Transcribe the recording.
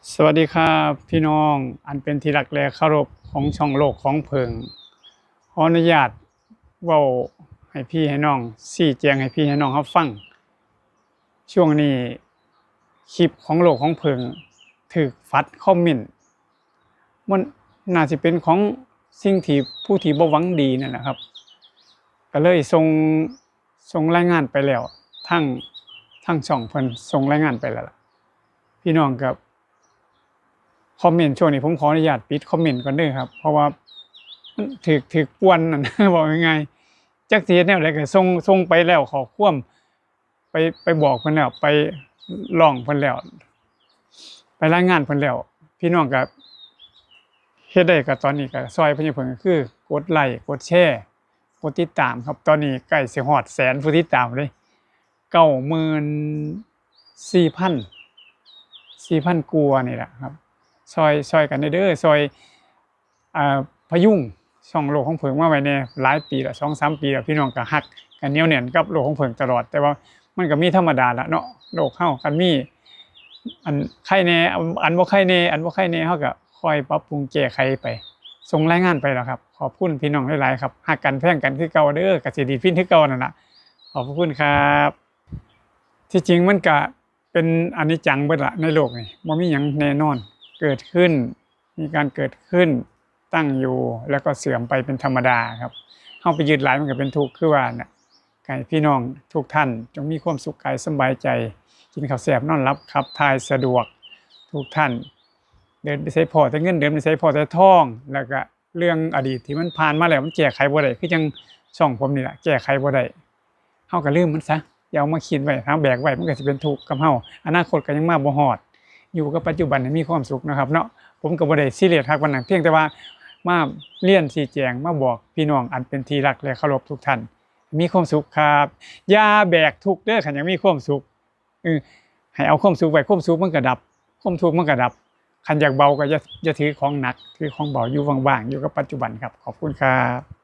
สวัสดีครับพี่น้องอันเป็นที่รักและเคารพของช่องโลกของเพิงขออนุญาตเว้าให้พี่ให้น้องชี้แจงให้พี่ให้น้องรับฟังช่วงนี้คลิปของโลกของเพิงถูกฟัดคอมเมนต์มันน่าสิเป็นของสิ่งที่ผู้ที่บ่หวังดีนั่นแหละครับก็เลยส่งรายงานไปแล้วทั้งช่องเพิ่นส่งรายงานไปแล้วล่ะพี่น้องก็คอมเมนต์ช่วงนี้ผมขออนุญาตปิดคอมเมนต์ก่อนเด้อครับเพราะว่ามันถูกป่วนนั่น บอกง่ายๆจักสิเฮ็ดแนวใดก็ส่งไปแล้วข้อความไปบอกเพิ่นแล้วไปร้องเพิ่นแล้วไปรายงานเพิ่นแล้วพี่น้องก็เฮ็ดได้ก็ตอนนี้ก็ช่วยเพิ่นอยู่เพิ่นก็คือกดไลค์กดแชร์กดติดตามครับตอนนี้ใกล้สิฮอดแสนผู้ติดตามเลย94,000กว่านี่แหละครับช่วยกันเด้อช่วยอ่าพยุงช่องโลกของเพิงมาไว้แน่หลายปีแล้ว2-3 ปีแล้วพี่น้องก็ฮักก็เหนียวแน่นกับโลกของเพิงตลอดแต่ว่ามันก็มีธรรมดาละเนาะโลกเฮาคันมีอันใครแน่อันบ่ใครแน่เฮาก็ค่อยปรับปรุงแก้ไขไปส่งรายงานไปแล้วครับขอบคุณพี่น้องหลายๆครับฮักกันแพงกันคือเก่าเด้อก็สิดีฟินคือเก่านั่นล่ะขอบพระคุณครับที่จริงมันก็เป็นอนิจจังเบิดล่ะในโลกนี่บ่มีหยังแน่นอนเกิดขึ้นมีการเกิดขึ้นตั้งอยู่แล้วก็เสื่อมไปเป็นธรรมดาครับเฮาไปยึดหลายมันก็เป็นทุกข์คือว่าน่ะให้พี่น้องทุกท่านจงมีความสุขกายสำบายใจกินข้าวแซ่บนอนหลับขับถ่ายสะดวกทุกท่านเดินไปไสพ้อแต่เงินเดินไปไสพ้อแต่ทองแล้วก็เรื่องอดีตที่มันผ่านมาแล้วมันแก้ไขบ่ได้คือจังช่องผมนี่ล่ะแก้ไขบ่ได้เฮาก็ลืมมันซะอย่าเอามาคิดไว้ถ้าแบกไว้มันก็สิเป็นทุกข์กับเฮาอนาคตก็ยังมาบ่ฮอดอยู่กับปัจจุบันให้มีความสุขนะครับเนาะผมก็บ่ได้ซีเรียสคักปานนั้นเพียงแต่ว่ามาเรียนชี้แจงมาบอกพี่น้องอันเป็นที่รักและเคารพทุกท่านมีความสุขครับอย่าแบกทุกข์เด้อคันอยากมีความสุขให้เอาความสุขไว้ความสุขมันก็ดับความทุกข์มันก็ดับคันอยากเบาก็อย่าถือของหนักถือของเบาอยู่ว่างๆอยู่กับปัจจุบันครับขอบคุณครับ